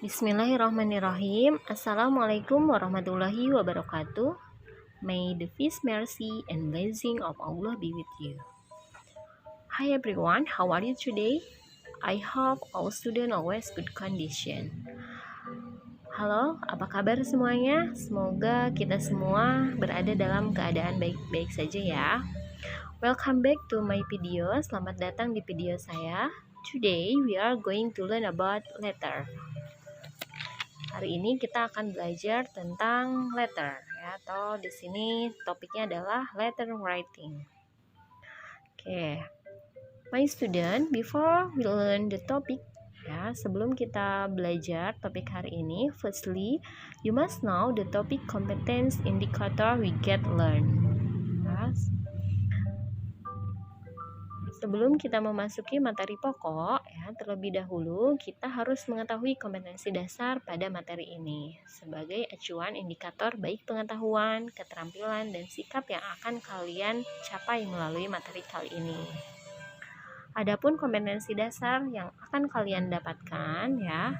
Bismillahirrahmanirrahim. Assalamualaikum warahmatullahi wabarakatuh. May the peace, mercy, and blessing of Allah be with you. Hi everyone, how are you today? I hope all students always good condition. Halo, apa kabar semuanya? Semoga kita semua berada dalam keadaan baik-baik saja ya. Welcome back to my video. Selamat datang di video saya. Today we are going to learn about letter. Hari ini kita akan belajar tentang letter ya, atau di sini topiknya adalah letter writing. Oke. My student, before we learn the topic ya, sebelum kita belajar topik hari ini, firstly you must know the topic competence indicator we get learn. Sebelum kita memasuki materi pokok, ya, terlebih dahulu kita harus mengetahui kompetensi dasar pada materi ini sebagai acuan indikator baik pengetahuan, keterampilan, dan sikap yang akan kalian capai melalui materi kali ini. Adapun kompetensi dasar yang akan kalian dapatkan, ya,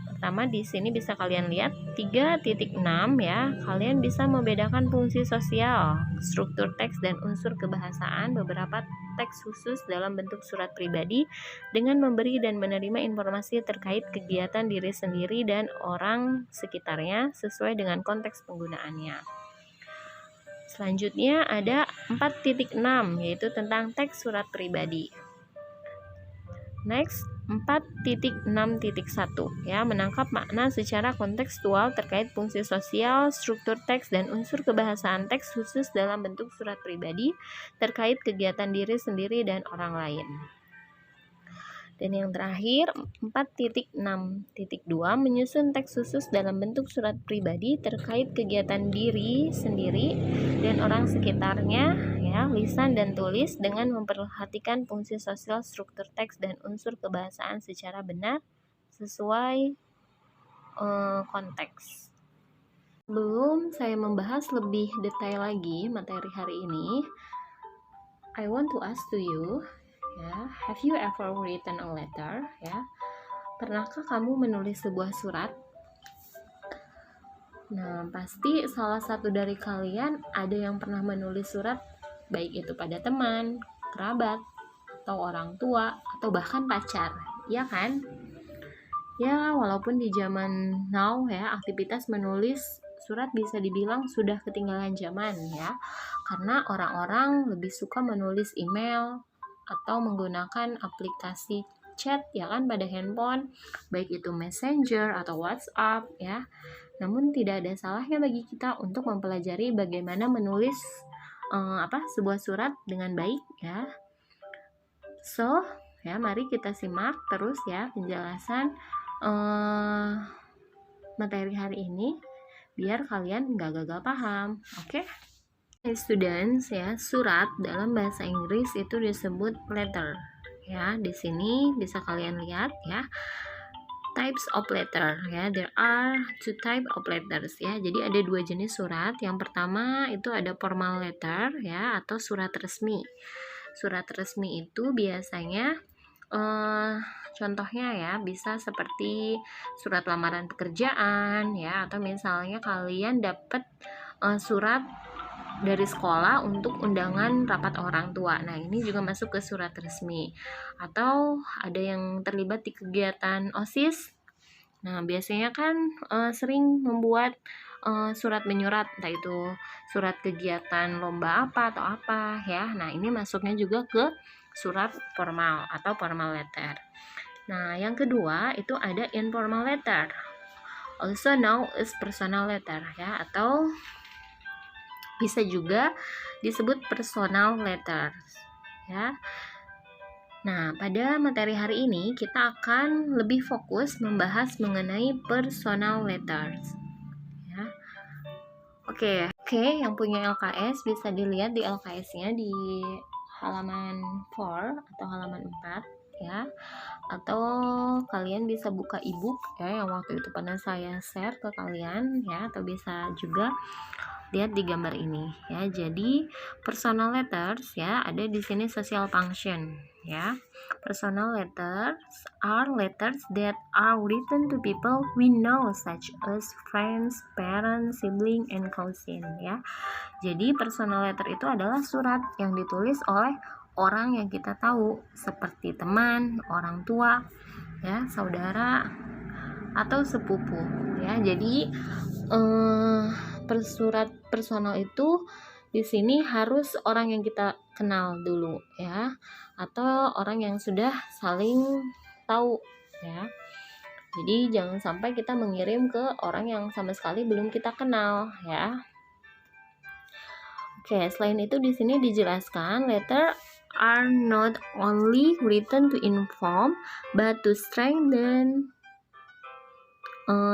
pertama di sini bisa kalian lihat 3.6 ya. Kalian bisa membedakan fungsi sosial, struktur teks dan unsur kebahasaan beberapa teks khusus dalam bentuk surat pribadi dengan memberi dan menerima informasi terkait kegiatan diri sendiri dan orang sekitarnya sesuai dengan konteks penggunaannya. Selanjutnya ada 4.6 yaitu tentang teks surat pribadi. Next, 4.6.1 ya, menangkap makna secara kontekstual terkait fungsi sosial, struktur teks dan unsur kebahasaan teks khusus dalam bentuk surat pribadi terkait kegiatan diri sendiri dan orang lain. Dan yang terakhir 4.6.2 menyusun teks khusus dalam bentuk surat pribadi terkait kegiatan diri sendiri dan orang sekitarnya ya, lisan dan tulis dengan memperhatikan fungsi sosial, struktur teks dan unsur kebahasaan secara benar sesuai konteks. Sebelum saya membahas lebih detail lagi materi hari ini, I want to ask to you ya, have you ever written a letter ya? Pernahkah kamu menulis sebuah surat? Nah, pasti salah satu dari kalian ada yang pernah menulis surat, baik itu pada teman, kerabat, atau orang tua, atau bahkan pacar, ya kan? Ya, walaupun di zaman now ya, aktivitas menulis surat bisa dibilang sudah ketinggalan zaman ya, karena orang-orang lebih suka menulis email atau menggunakan aplikasi chat ya kan pada handphone, baik itu Messenger atau WhatsApp ya. Namun tidak ada salahnya bagi kita untuk mempelajari bagaimana menulis sebuah surat dengan baik ya. So, ya mari kita simak terus ya penjelasan materi hari ini biar kalian nggak gagal paham. Oke? Students ya, surat dalam bahasa Inggris itu disebut letter ya. Di sini bisa kalian lihat ya, types of letter ya. There are two type of letters ya. Jadi ada dua jenis surat. Yang pertama itu ada formal letter ya, atau surat resmi. Surat resmi itu biasanya contohnya ya bisa seperti surat lamaran pekerjaan ya, atau misalnya kalian dapat surat dari sekolah untuk undangan rapat orang tua. Nah, ini juga masuk ke surat resmi. Atau ada yang terlibat di kegiatan OSIS. Nah, biasanya kan sering membuat surat menyurat, entah itu surat kegiatan lomba apa atau apa ya. Nah, ini masuknya juga ke surat formal atau formal letter. Nah, yang kedua itu ada informal letter, also known as personal letter ya, atau bisa juga disebut personal letters ya. Nah, pada materi hari ini kita akan lebih fokus membahas mengenai personal letters ya. Oke, yang punya LKS bisa dilihat di LKS-nya di halaman 4 atau halaman 4 ya. Atau kalian bisa buka ebook ya yang waktu itu pernah saya share ke kalian ya, atau bisa juga Lihat di gambar ini ya. Jadi personal letters ya, ada di sini social function ya. Personal letters are letters that are written to people we know such as friends, parents, sibling, and cousin ya. Jadi personal letter itu adalah surat yang ditulis oleh orang yang kita tahu seperti teman, orang tua ya, saudara atau sepupu ya. Jadi surat personal itu di sini harus orang yang kita kenal dulu ya, atau orang yang sudah saling tahu ya. Jadi jangan sampai kita mengirim ke orang yang sama sekali belum kita kenal ya. Oke, selain itu di sini dijelaskan letter are not only written to inform but to strengthen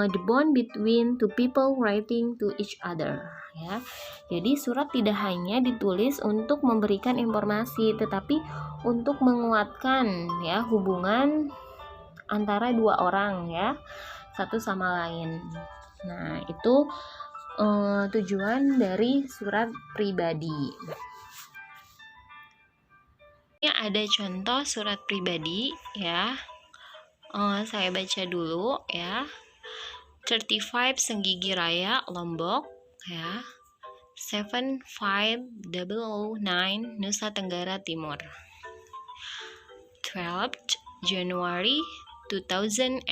the bond between two people writing to each other ya. Jadi surat tidak hanya ditulis untuk memberikan informasi, tetapi untuk menguatkan ya hubungan antara dua orang ya, satu sama lain. Nah, itu tujuan dari surat pribadi. Ini ada contoh surat pribadi ya. Saya baca dulu ya. 35 Senggigi Raya, Lombok ya. 75009, Nusa Tenggara Timur. 12 January 2014.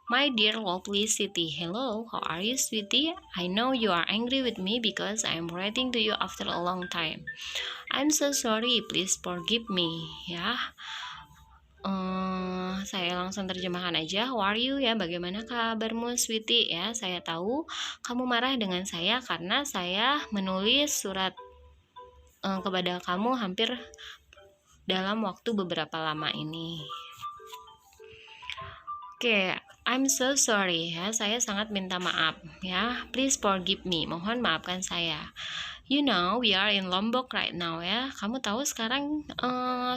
My dear lovely Siti, hello, how are you, sweetie? I know you are angry with me because I am writing to you after a long time. I'm so sorry, please forgive me ya. Saya langsung terjemahkan aja. How are you ya, bagaimana kabarmu sweetie ya. Saya tahu kamu marah dengan saya karena saya menulis surat kepada kamu hampir dalam waktu beberapa lama ini. Oke, I'm so sorry ya, saya sangat minta maaf ya. Please forgive me, mohon maafkan saya. You know, we are in Lombok right now ya. Kamu tahu sekarang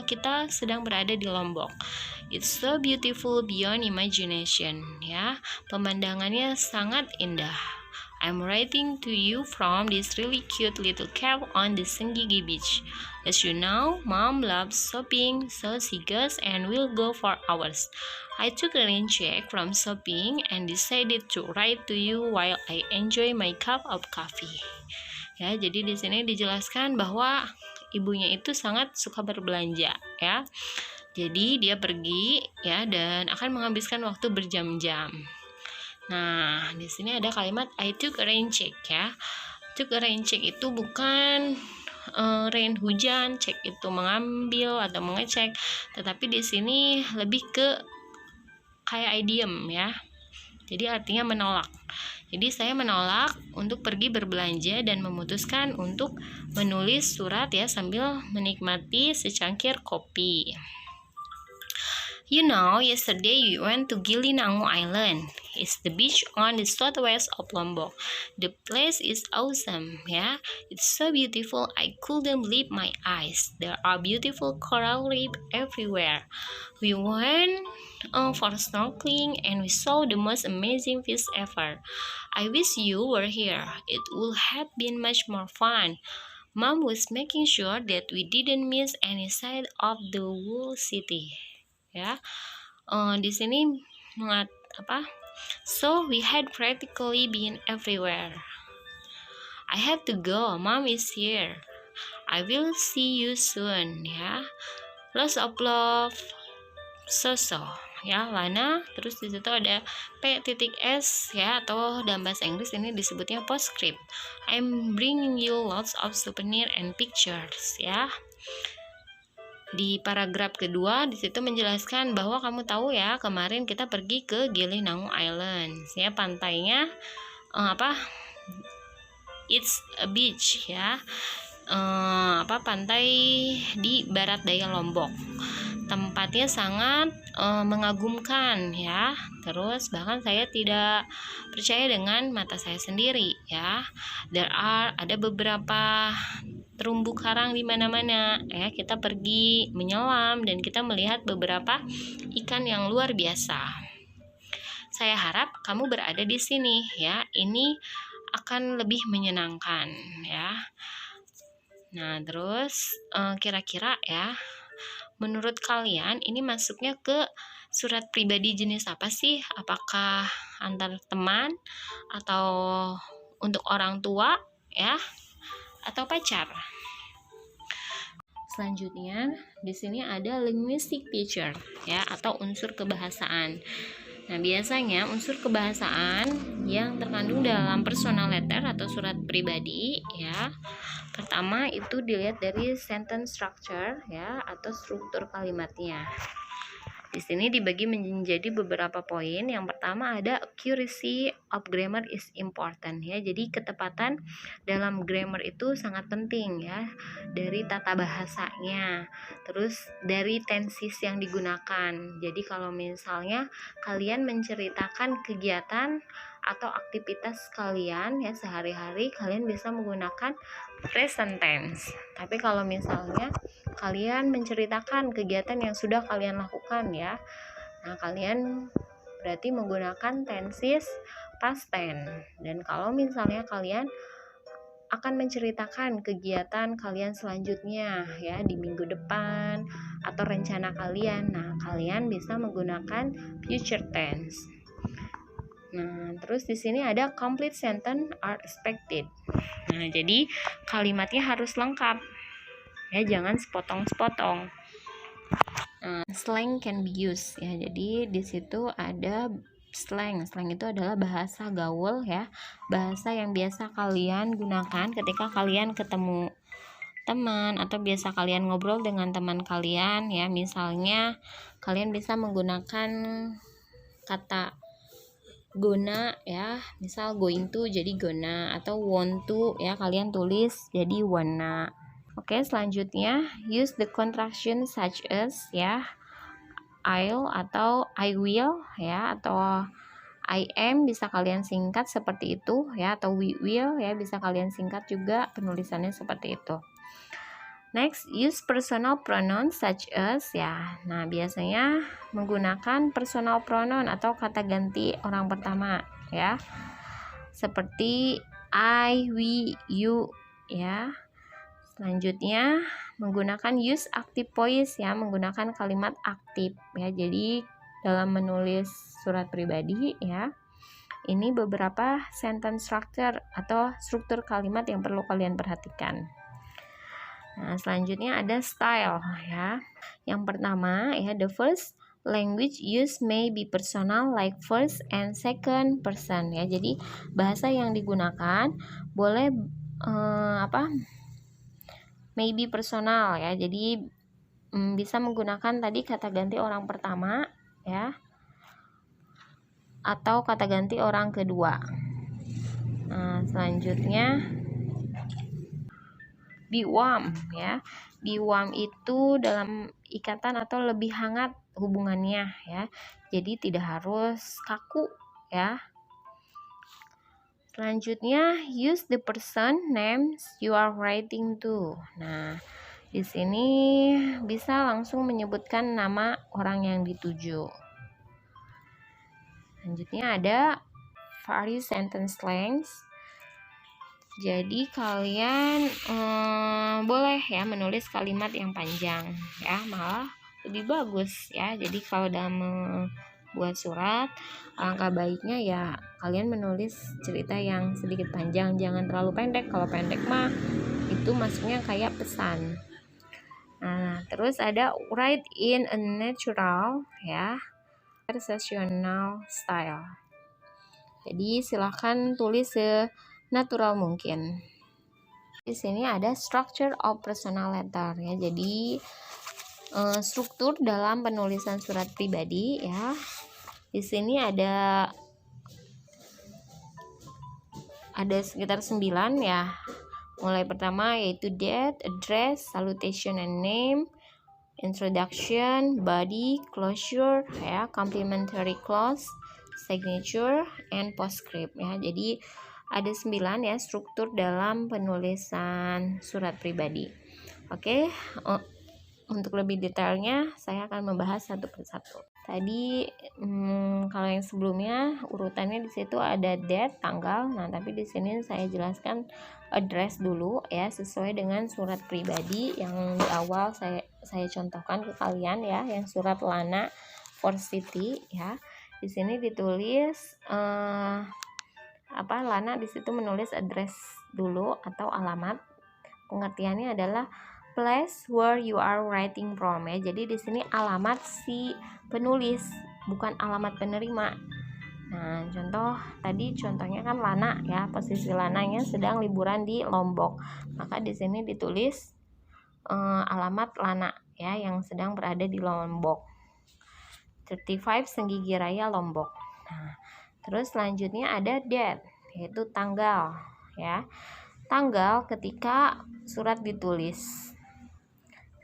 kita sedang berada di Lombok. It's so beautiful beyond imagination ya. Pemandangannya sangat indah. I'm writing to you from this really cute little cave on the Senggigi beach. As you know, Mom loves shopping, so she goes and will go for hours. I took a rain check from shopping and decided to write to you while I enjoy my cup of coffee. Ya, jadi di sini dijelaskan bahwa ibunya itu sangat suka berbelanja ya. Jadi dia pergi ya dan akan menghabiskan waktu berjam-jam. Nah, di sini ada kalimat I took a rain check ya. Took a rain check itu bukan rain hujan, check itu mengambil atau mengecek, tetapi di sini lebih ke kayak idiom ya. Jadi artinya menolak. Jadi saya menolak untuk pergi berbelanja dan memutuskan untuk menulis surat ya sambil menikmati secangkir kopi. You know, yesterday we went to Gili Nangu Island. It's the beach on the southwest of Lombok. The place is awesome, yeah. It's so beautiful, I couldn't believe my eyes. There are beautiful coral reef everywhere. We went for snorkeling and we saw the most amazing fish ever. I wish you were here. It would have been much more fun. Mom was making sure that we didn't miss any side of the whole city. Ya, di sini So we had practically been everywhere. I have to go. Mom is here. I will see you soon. Ya, lots of love. So ya, Lana. Terus di situ ada P.S ya, atau dalam bahasa Inggris ini disebutnya postscript. I'm bringing you lots of souvenir and pictures ya. Di paragraf kedua di situ menjelaskan bahwa kamu tahu ya, kemarin kita pergi ke Gili Nangu Island ya, pantainya it's a beach ya, pantai di barat daya Lombok. Tempatnya sangat mengagumkan ya. Terus bahkan saya tidak percaya dengan mata saya sendiri ya. Ada beberapa terumbu karang di mana-mana ya. Kita pergi menyelam dan kita melihat beberapa ikan yang luar biasa. Saya harap kamu berada di sini ya. Ini akan lebih menyenangkan ya. Nah, terus kira-kira ya, menurut kalian ini masuknya ke surat pribadi jenis apa sih? Apakah antar teman atau untuk orang tua ya, atau pacar? Selanjutnya, di sini ada linguistic feature ya, atau unsur kebahasaan. Nah, biasanya unsur kebahasaan yang terkandung dalam personal letter atau surat pribadi ya. Pertama itu dilihat dari sentence structure ya, atau struktur kalimatnya. Di sini dibagi menjadi beberapa poin. Yang pertama ada accuracy of grammar is important ya. Jadi ketepatan dalam grammar itu sangat penting ya. Dari tata bahasanya, terus dari tenses yang digunakan. Jadi kalau misalnya kalian menceritakan kegiatan atau aktivitas kalian ya sehari-hari, kalian bisa menggunakan present tense. Tapi kalau misalnya kalian menceritakan kegiatan yang sudah kalian lakukan ya, nah kalian berarti menggunakan tenses past tense. Dan kalau misalnya kalian akan menceritakan kegiatan kalian selanjutnya ya di minggu depan atau rencana kalian, nah kalian bisa menggunakan future tense. Nah, terus di sini ada complete sentence are expected. Nah, jadi kalimatnya harus lengkap. Ya, jangan sepotong-sepotong. Slang can be used ya. Jadi di situ ada slang. Slang itu adalah bahasa gaul ya. Bahasa yang biasa kalian gunakan ketika kalian ketemu teman atau biasa kalian ngobrol dengan teman kalian ya. Misalnya kalian bisa menggunakan kata gonna ya, misal going to jadi gonna, atau want to ya kalian tulis jadi wanna. Oke, selanjutnya use the contraction such as ya I'll atau I will ya, atau I am bisa kalian singkat seperti itu ya, atau we will ya bisa kalian singkat juga penulisannya seperti itu. Next, use personal pronoun such as ya. Nah, biasanya menggunakan personal pronoun atau kata ganti orang pertama ya. Seperti I, we, you ya. Selanjutnya, menggunakan use active voice ya, menggunakan kalimat aktif ya. Jadi, dalam menulis surat pribadi ya, ini beberapa sentence structure atau struktur kalimat yang perlu kalian perhatikan. Nah, selanjutnya ada style ya. Yang pertama ya, the first language used may be personal like first and second person ya. Jadi bahasa yang digunakan boleh may be personal ya. Jadi bisa menggunakan tadi kata ganti orang pertama ya, atau kata ganti orang kedua. Nah, selanjutnya be warm ya. Be warm itu dalam ikatan atau lebih hangat hubungannya ya. Jadi tidak harus kaku ya. Selanjutnya use the person names you are writing to. Nah, di sini bisa langsung menyebutkan nama orang yang dituju. Selanjutnya ada various sentence lengths. Jadi kalian boleh ya menulis kalimat yang panjang ya, malah lebih bagus ya. Jadi kalau dalam membuat surat, alangkah baiknya ya kalian menulis cerita yang sedikit panjang, jangan terlalu pendek. Kalau pendek mah itu masuknya kayak pesan. Nah, terus ada write in a natural ya, conversational style. Jadi silahkan tulis natural mungkin. Di sini ada structure of personal letter ya. Jadi struktur dalam penulisan surat pribadi ya. Di sini ada sekitar 9 ya. Mulai pertama yaitu date, address, salutation and name, introduction, body, closure ya, complimentary clause, signature, and postscript ya. Jadi ada 9 ya struktur dalam penulisan surat pribadi. Oke, untuk lebih detailnya saya akan membahas satu persatu. Tadi kalau yang sebelumnya urutannya di situ ada date, tanggal. Nah, tapi di sini saya jelaskan address dulu ya, sesuai dengan surat pribadi yang di awal saya contohkan ke kalian ya, yang surat Lana for City ya. Di sini ditulis Lana di situ menulis address dulu atau alamat. Pengertiannya adalah place where you are writing from ya. Jadi di sini alamat si penulis, bukan alamat penerima. Nah, contohnya kan Lana ya, posisi Lananya sedang liburan di Lombok. Maka di sini ditulis alamat Lana ya yang sedang berada di Lombok. 35 Senggigi Raya Lombok. Nah, terus selanjutnya ada date, yaitu tanggal ya. Tanggal ketika surat ditulis.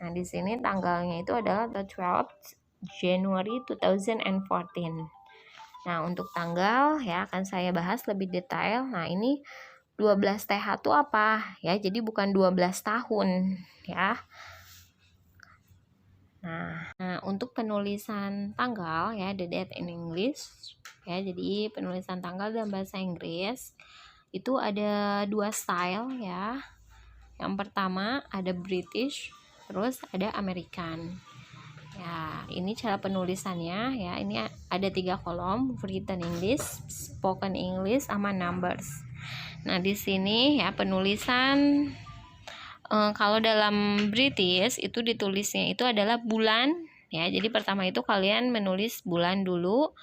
Nah, di sini tanggalnya itu adalah the 12th January 2014. Nah, untuk tanggal ya akan saya bahas lebih detail. Nah, ini 12 TH itu apa? Ya, jadi bukan 12 tahun ya. Nah, untuk penulisan tanggal ya, the date in English ya. Jadi penulisan tanggal dalam bahasa Inggris itu ada 2 style ya. Yang pertama ada British, terus ada American. Ya, ini cara penulisannya ya. Ini ada 3 kolom, written English, spoken English, sama numbers. Nah, di sini ya penulisan kalau dalam British itu ditulisnya itu adalah bulan ya. Jadi pertama itu kalian menulis bulan dulu,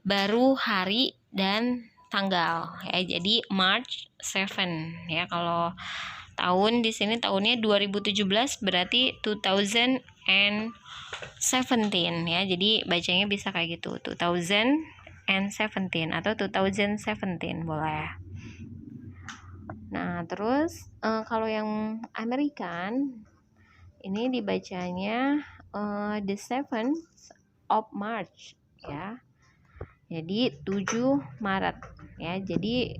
baru hari dan tanggal ya. Jadi March 7 ya. Kalau tahun di sini tahunnya 2017 berarti 2017 ya. Jadi bacanya bisa kayak gitu, 2017 atau 2017 boleh. Nah, terus kalau yang American ini dibacanya the 7th of March ya. Jadi 7 Maret ya. Jadi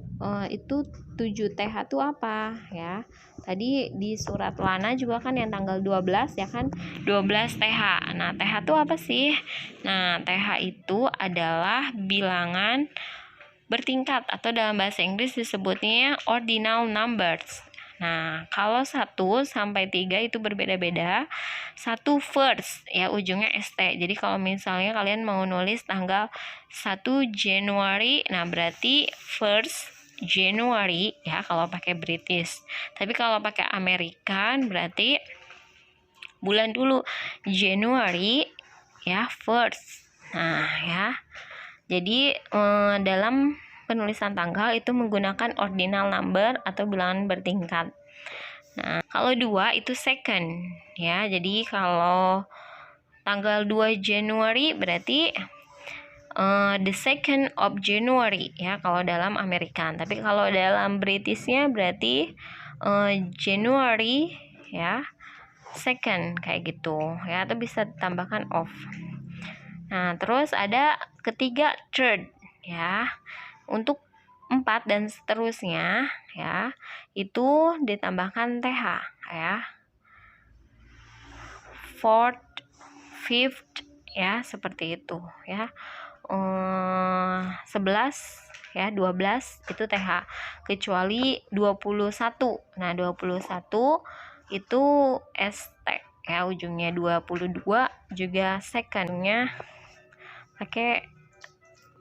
itu 7 TH itu apa ya? Tadi di surat Lana juga kan yang tanggal 12 ya kan, 12 TH. Nah, TH itu apa sih? Nah, TH itu adalah bilangan bertingkat atau dalam bahasa Inggris disebutnya ordinal numbers. Nah, kalau 1 sampai 3 itu berbeda-beda. 1 first ya, ujungnya ST. Jadi kalau misalnya kalian mau nulis tanggal 1 Januari, nah berarti first January ya kalau pakai British. Tapi kalau pakai American berarti bulan dulu, January ya, first. Nah, ya. Jadi dalam penulisan tanggal itu menggunakan ordinal number atau bilangan bertingkat. Nah, kalau 2 itu second ya. Jadi kalau tanggal 2 Januari berarti the 2nd of January ya kalau dalam American. Tapi kalau dalam Britishnya berarti January ya, 2nd kayak gitu ya, atau bisa ditambahkan of. Nah, terus ada ketiga third ya. Untuk 4 dan seterusnya ya, itu ditambahkan TH ya. 4th, 5th ya, seperti itu ya. 11 ya, 12 itu TH, kecuali 21. Nah, 21 itu ST ya, ujungnya 22 juga secondnya pakai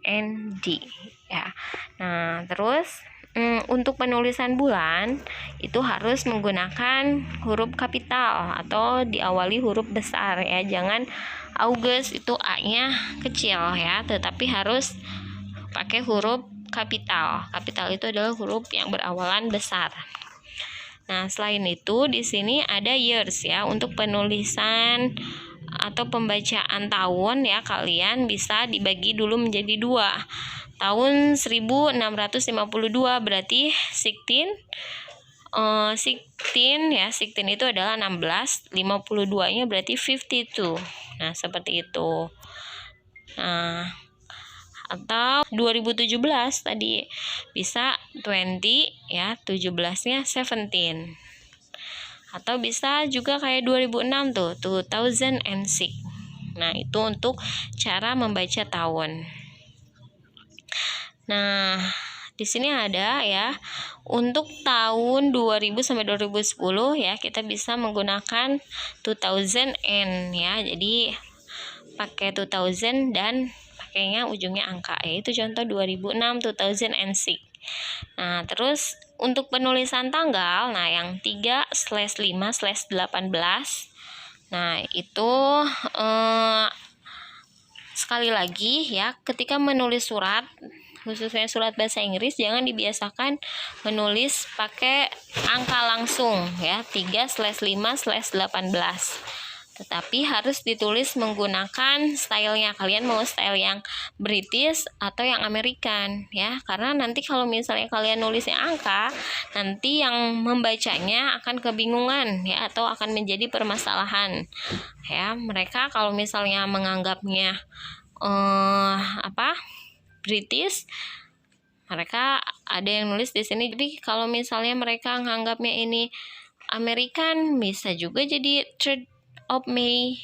ND ya. Nah, terus untuk penulisan bulan itu harus menggunakan huruf kapital atau diawali huruf besar ya. Jangan August itu A-nya kecil ya, tetapi harus pakai huruf kapital. Kapital itu adalah huruf yang berawalan besar. Nah, selain itu di sini ada years ya. Untuk penulisan atau pembacaan tahun ya, kalian bisa dibagi dulu menjadi 2. Tahun 1652 berarti 16 ya, 16 itu adalah 16, 52-nya berarti 52. Nah, seperti itu. Nah, atau 2017 tadi bisa 20 ya, 17-nya 17. Atau bisa juga kayak 2006 tuh, 2006. Nah, itu untuk cara membaca tahun. Nah, di sini ada ya, untuk tahun 2000 sampai 2010 ya, kita bisa menggunakan 2000 ya. Jadi pakai 2000 dan pakainya ujungnya angka, yaitu contoh 2006, 2006. Nah, terus untuk penulisan tanggal, nah yang 3/5/18. Nah, itu sekali lagi ya, ketika menulis surat, khususnya surat bahasa Inggris, jangan dibiasakan menulis pakai angka langsung ya, 3/5/18. Tetapi harus ditulis menggunakan stylenya. Kalian mau style yang British atau yang American ya, karena nanti kalau misalnya kalian nulisnya angka, nanti yang membacanya akan kebingungan ya, atau akan menjadi permasalahan ya. Mereka kalau misalnya menganggapnya British, mereka ada yang nulis di sini. Jadi kalau misalnya mereka menganggapnya ini American, bisa juga jadi 3rd of May.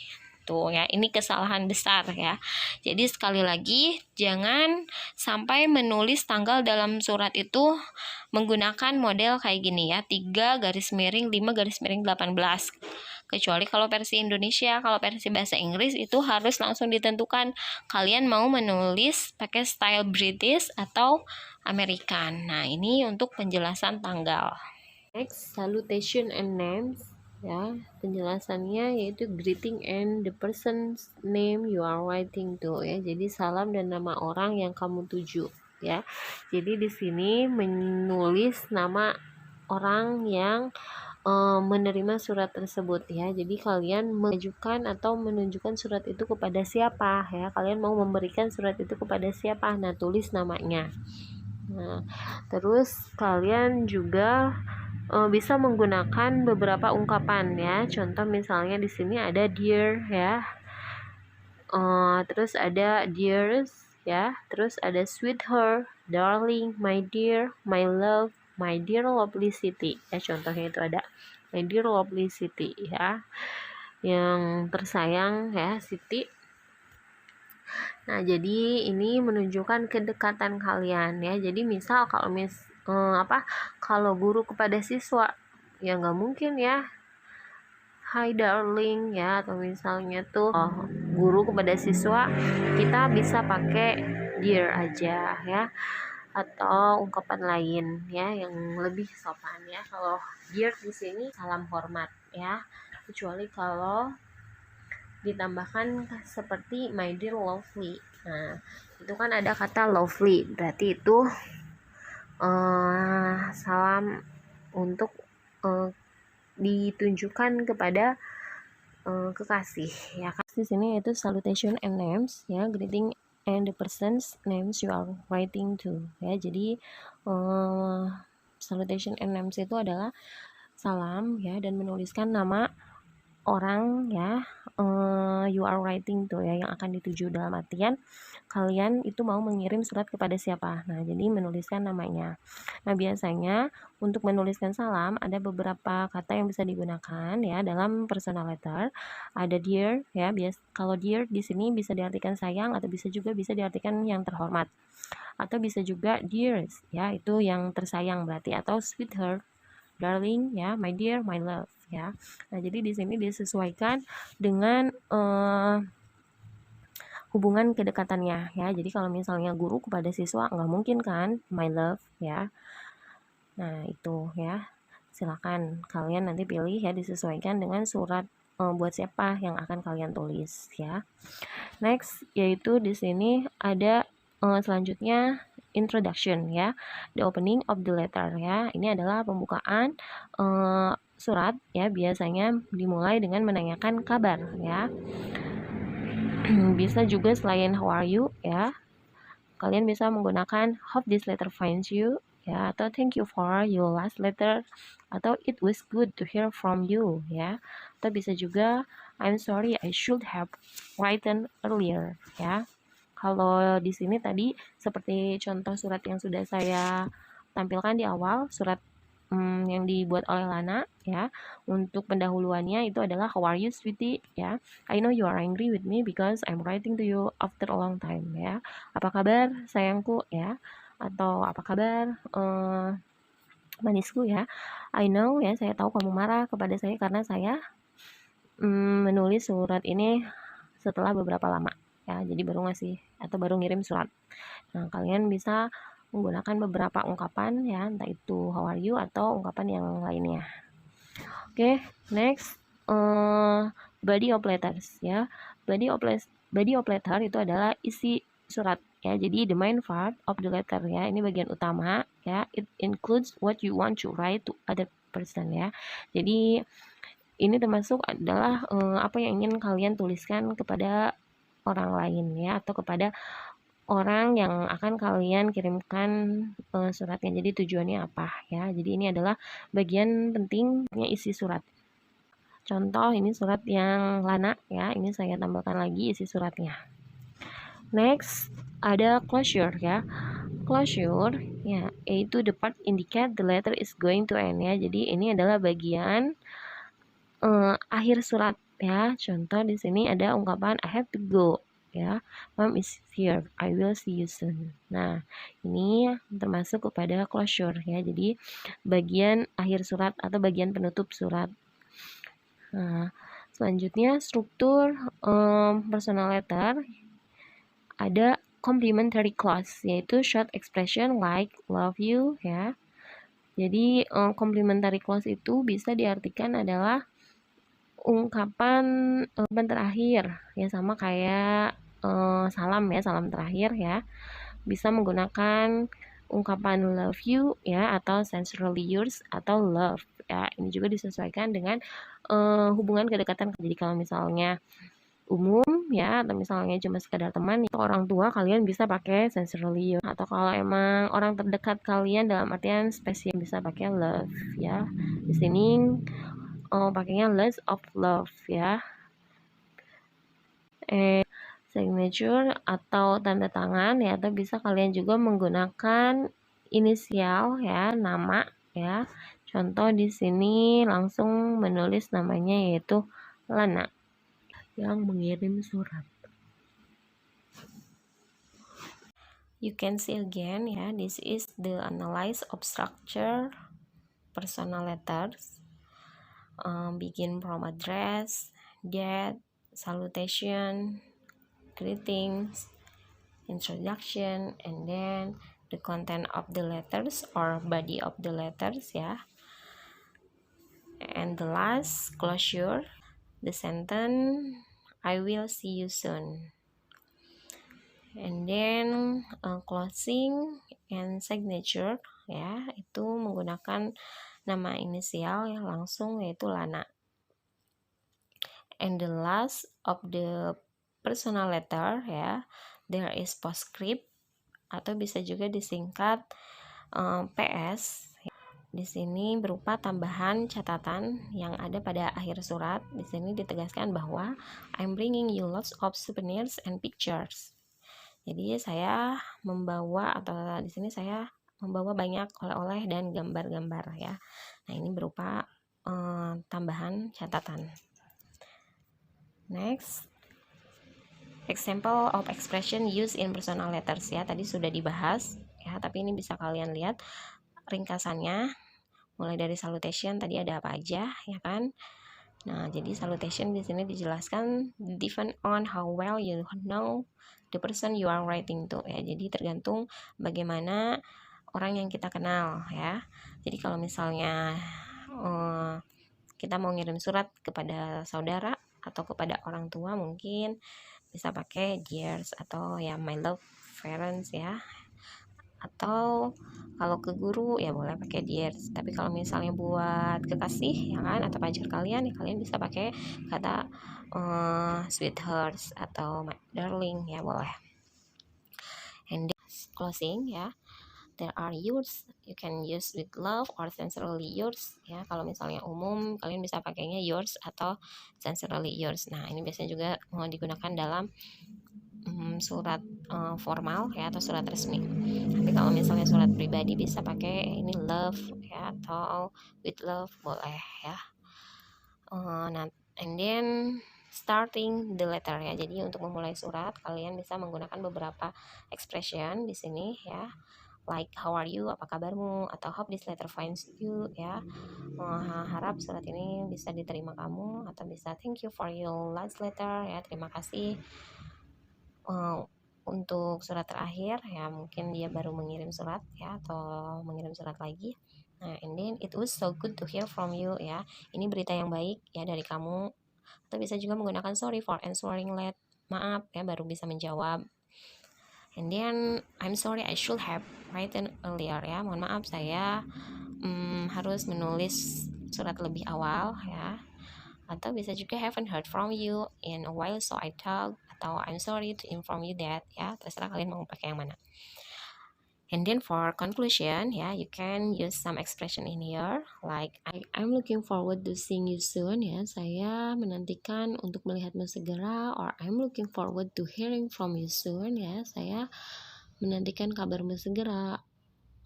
Tuh ya, ini kesalahan besar ya. Jadi sekali lagi, jangan sampai menulis tanggal dalam surat itu menggunakan model kayak gini ya, 3/5/18. Kecuali kalau versi Indonesia. Kalau versi bahasa Inggris itu harus langsung ditentukan kalian mau menulis pakai style British atau American. Nah, ini untuk penjelasan tanggal. Next, salutation and names ya, penjelasannya yaitu greeting and the person's name you are writing to ya. Jadi salam dan nama orang yang kamu tuju ya. Jadi di sini menulis nama orang yang menerima surat tersebut ya. Jadi kalian mengajukan atau menunjukkan surat itu kepada siapa ya. Kalian mau memberikan surat itu kepada siapa? Nah, tulis namanya. Nah, terus kalian juga bisa menggunakan beberapa ungkapan ya. Contoh misalnya di sini ada dear ya. Terus ada dearest ya. Terus ada sweetheart, darling, my dear, my love, my dear lovely city ya. Contohnya itu ada my dear lovely city ya, yang tersayang ya, Siti. Nah, jadi ini menunjukkan kedekatan kalian ya. Jadi misal kalau kalau guru kepada siswa ya nggak mungkin ya hi darling ya, atau misalnya tuh guru kepada siswa kita bisa pakai dear aja ya, atau ungkapan lain ya yang lebih sopan ya. Kalau dear di sini salam hormat ya, kecuali kalau ditambahkan seperti my dear lovely. Nah, itu kan ada kata lovely, berarti itu salam untuk ditunjukkan kepada kekasih ya. Di sini yaitu salutation and names ya, greeting and the person's names you are writing to ya. Jadi salutation and names itu adalah salam ya, dan menuliskan nama orang ya, you are writing to ya, yang akan dituju. Dalam artian kalian itu mau mengirim surat kepada siapa. Nah, jadi menuliskan namanya. Nah, biasanya untuk menuliskan salam ada beberapa kata yang bisa digunakan ya dalam personal letter. Ada dear ya, kalau dear di sini bisa diartikan sayang, atau bisa juga bisa diartikan yang terhormat, atau bisa juga dearest ya, itu yang tersayang berarti, atau sweetheart, darling ya, my dear, my love ya. Nah, jadi di sini disesuaikan dengan hubungan kedekatannya ya. Jadi kalau misalnya guru kepada siswa nggak mungkin kan my love ya. Nah, itu ya. Silakan kalian nanti pilih ya, disesuaikan dengan surat buat siapa yang akan kalian tulis ya. Next, yaitu di sini ada selanjutnya introduction ya, the opening of the letter ya. Ini adalah pembukaan surat ya, biasanya dimulai dengan menanyakan kabar ya. Bisa juga selain how are you ya, kalian bisa menggunakan hope this letter finds you ya, atau thank you for your last letter, atau it was good to hear from you ya, atau bisa juga I'm sorry I should have written earlier ya. Kalau di sini tadi seperti contoh surat yang sudah saya tampilkan di awal, surat yang dibuat oleh Lana ya. Untuk pendahuluannya itu adalah how are you sweetie ya. I know you are angry with me because I'm writing to you after a long time ya. Apa kabar sayangku ya, atau apa kabar manisku ya. I know ya, saya tahu kamu marah kepada saya karena saya menulis surat ini setelah beberapa lama ya, jadi baru ngasih atau baru ngirim surat. Nah, kalian bisa menggunakan beberapa ungkapan ya, entah itu how are you atau ungkapan yang lainnya. Oke, next body of letters ya. Body of letter itu adalah isi surat ya. Jadi the main part of the letter ya, ini bagian utama ya. It includes what you want to write to other person ya. Jadi ini termasuk adalah apa yang ingin kalian tuliskan kepada orang lain ya, atau kepada orang yang akan kalian kirimkan suratnya. Jadi tujuannya apa ya. Jadi ini adalah bagian pentingnya isi surat. Contoh ini surat yang Lana ya, ini saya tambahkan lagi isi suratnya. Next ada closure ya. Closure ya, yaitu the part indicate the letter is going to end ya. Jadi ini adalah bagian akhir surat ya. Contoh di sini ada ungkapan I have to go ya. Mom is here. I will see you soon. Nah, ini termasuk kepada closure ya. Jadi bagian akhir surat atau bagian penutup surat. Nah, selanjutnya struktur personal letter ada complimentary clause, yaitu short expression like love you ya. Jadi complimentary clause itu bisa diartikan adalah ungkapan terakhir ya, sama kayak salam ya, salam terakhir ya. Bisa menggunakan ungkapan love you ya, atau sincerely yours, atau love ya. Ini juga disesuaikan dengan hubungan kedekatan. Jadi kalau misalnya umum ya, atau misalnya cuma sekedar teman atau orang tua, kalian bisa pakai sincerely yours. Atau kalau emang orang terdekat kalian dalam artian spesial, bisa pakai love ya. Di sini pakainya less of love ya. Signature atau tanda tangan ya, atau bisa kalian juga menggunakan inisial ya, nama ya. Contoh di sini langsung menulis namanya, yaitu Lana yang mengirim surat. You can see again ya, this is the analysis of structure personal letters. Begin from address, date, salutation, greetings, introduction, and then the content of the letters or body of the letters ya. And the last closure, the sentence I will see you soon. And then closing and signature ya, itu menggunakan nama inisial yang langsung, yaitu Lana. And the last of the personal letter ya, there is postscript atau bisa juga disingkat PS. Di sini berupa tambahan catatan yang ada pada akhir surat. Di sini ditegaskan bahwa I'm bringing you lots of souvenirs and pictures. Jadi saya membawa, atau di sini saya membawa banyak oleh-oleh dan gambar-gambar ya. Nah, ini berupa tambahan catatan. Next, example of expression used in personal letters ya. Tadi sudah dibahas ya, tapi ini bisa kalian lihat ringkasannya. Mulai dari salutation tadi ada apa aja ya kan. Nah, jadi salutation di sini dijelaskan depend on how well you know the person you are writing to ya. Jadi tergantung bagaimana orang yang kita kenal ya. Jadi kalau misalnya kita mau ngirim surat kepada saudara atau kepada orang tua, mungkin bisa pakai dears atau ya my love parents ya. Atau kalau ke guru ya boleh pakai dears. Tapi kalau misalnya buat kekasih ya kan, atau pacar kalian ya, kalian bisa pakai kata sweethearts atau my darling ya, boleh. And closing ya, there are yours, you can use with love or sincerely yours ya. Kalau misalnya umum, kalian bisa pakainya yours atau sincerely yours. Nah, ini biasanya juga mau digunakan dalam surat formal ya atau surat resmi. Tapi kalau misalnya surat pribadi bisa pakai ini love ya atau with love boleh ya. Nah, and then starting the letter ya. Jadi untuk memulai surat kalian bisa menggunakan beberapa expression di sini ya. Like how are you, apa kabarmu, atau hope this letter finds you ya. Harap surat ini bisa diterima kamu, atau bisa thank you for your last letter ya, terima kasih untuk surat terakhir ya, mungkin dia baru mengirim surat ya atau mengirim surat lagi. Nah, and then it was so good to hear from you ya. Ini berita yang baik ya dari kamu. Atau bisa juga menggunakan sorry for answering late. Maaf ya baru bisa menjawab. And then I'm sorry I should have written earlier ya. Mohon maaf saya harus menulis surat lebih awal ya. Atau bisa juga haven't heard from you in a while so I thought, atau I'm sorry to inform you that ya, terserah kalian mau pakai yang mana. And then for conclusion ya, you can use some expression in here like I'm looking forward to seeing you soon ya, saya menantikan untuk melihatmu segera, or I'm looking forward to hearing from you soon ya, saya menantikan kabarmu segera,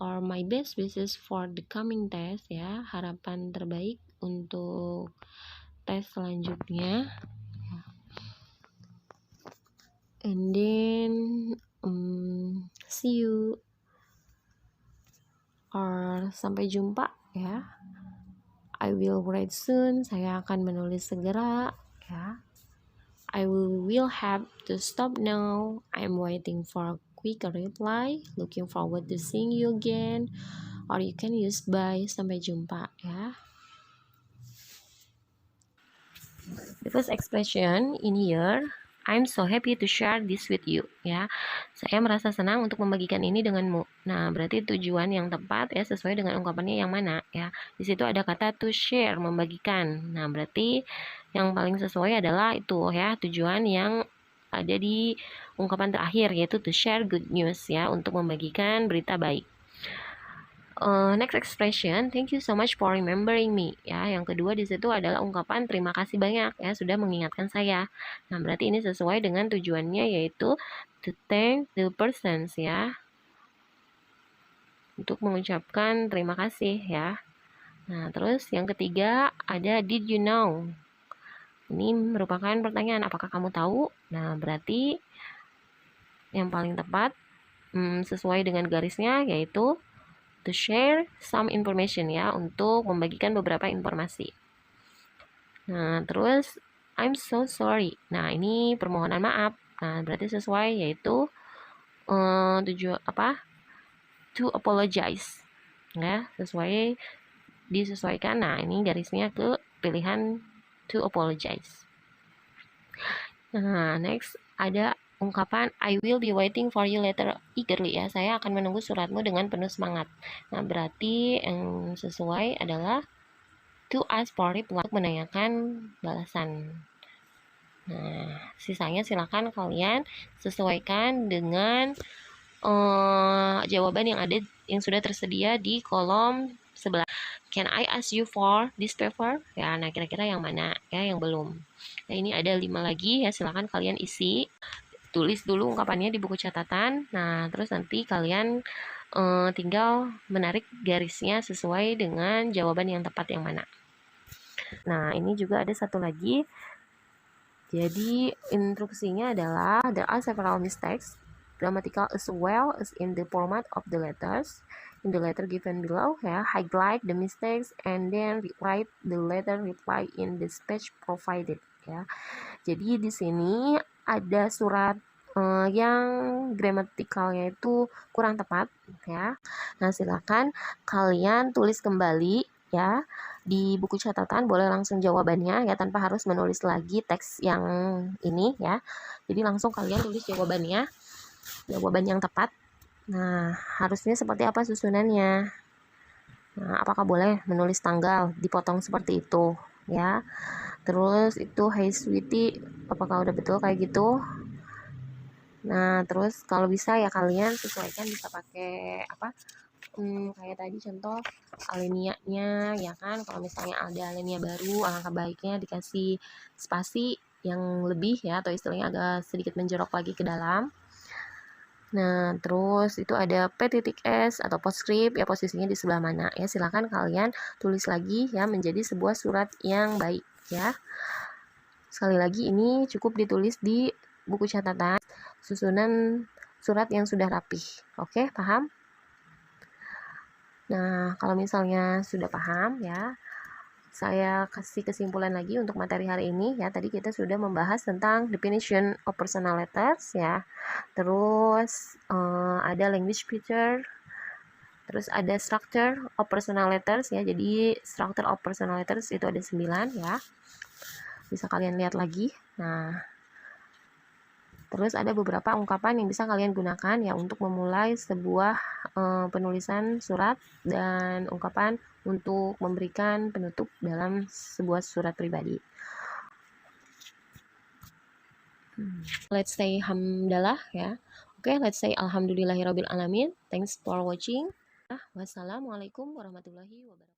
or my best wishes for the coming test ya, harapan terbaik untuk tes selanjutnya. And then see you or sampai jumpa ya. I will write soon, saya akan menulis segera ya. I will have to stop now, I'm waiting for a quick reply, looking forward to seeing you again, or you can use bye, sampai jumpa ya. The first expression in here, I'm so happy to share this with you ya. Saya merasa senang untuk membagikan ini denganmu. Nah, berarti tujuan yang tepat ya sesuai dengan ungkapannya yang mana ya. Di situ ada kata to share, membagikan. Nah, berarti yang paling sesuai adalah itu ya, tujuan yang ada di ungkapan terakhir yaitu to share good news ya, untuk membagikan berita baik. Next expression, thank you so much for remembering me ya. Yang kedua di situ adalah ungkapan terima kasih banyak ya sudah mengingatkan saya. Nah, berarti ini sesuai dengan tujuannya yaitu to thank the persons ya, untuk mengucapkan terima kasih ya. Nah, terus yang ketiga ada did you know. Ini merupakan pertanyaan, apakah kamu tahu? Nah, berarti yang paling tepat sesuai dengan garisnya yaitu to share some information ya, untuk membagikan beberapa informasi. Nah, terus I'm so sorry. Nah, ini permohonan maaf. Nah, berarti sesuai yaitu to apologize. Ya, disesuaikan. Nah, ini garisnya ke pilihan to apologize. Nah, next ada ungkapan I will be waiting for you later eagerly ya. Saya akan menunggu suratmu dengan penuh semangat. Nah, berarti yang sesuai adalah to ask for reply, untuk menanyakan balasan. Nah, sisanya silakan kalian sesuaikan dengan jawaban yang sudah tersedia di kolom sebelah. Can I ask you for this paper? Ya, nah kira-kira yang mana ya yang belum. Nah, ini ada 5 lagi ya, silakan kalian isi. Tulis dulu ungkapannya di buku catatan. Nah, terus nanti kalian tinggal menarik garisnya sesuai dengan jawaban yang tepat yang mana. Nah, ini juga ada satu lagi. Jadi, instruksinya adalah there are several mistakes, grammatical as well as in the format of the letters. In the letter given below, ya, highlight the mistakes and then write the letter reply in the space provided. Ya, jadi di sini ada surat yang gramatikalnya itu kurang tepat ya. Nah, silakan kalian tulis kembali ya di buku catatan, boleh langsung jawabannya ya tanpa harus menulis lagi teks yang ini ya. Jadi langsung kalian tulis jawaban yang tepat. Nah, harusnya seperti apa susunannya? Nah, apakah boleh menulis tanggal dipotong seperti itu ya? Terus itu hey sweetie, apakah udah betul kayak gitu? Nah, terus kalau bisa ya kalian sesuaikan, bisa pakai kayak tadi contoh alinianya ya kan. Kalau misalnya ada alinea baru, alangkah baiknya dikasih spasi yang lebih ya, atau istilahnya agak sedikit menjorok lagi ke dalam. Nah, terus itu ada P titik S atau postscript ya, posisinya di sebelah mana ya. Silakan kalian tulis lagi ya menjadi sebuah surat yang baik ya. Sekali lagi ini cukup ditulis di buku catatan susunan surat yang sudah rapih. Oke, paham? Nah, kalau misalnya sudah paham ya, saya kasih kesimpulan lagi untuk materi hari ini ya. Tadi kita sudah membahas tentang definition of personal letters ya. Terus ada language feature, terus ada structure of personal letters ya. Jadi structure of personal letters itu ada 9 ya. Bisa kalian lihat lagi. Nah, terus ada beberapa ungkapan yang bisa kalian gunakan ya untuk memulai sebuah penulisan surat, dan ungkapan untuk memberikan penutup dalam sebuah surat pribadi. Let's say hamdalah ya. Oke, let's say alhamdulillahirabbil alamin. Thanks for watching. Wassalamualaikum warahmatullahi wabarakatuh.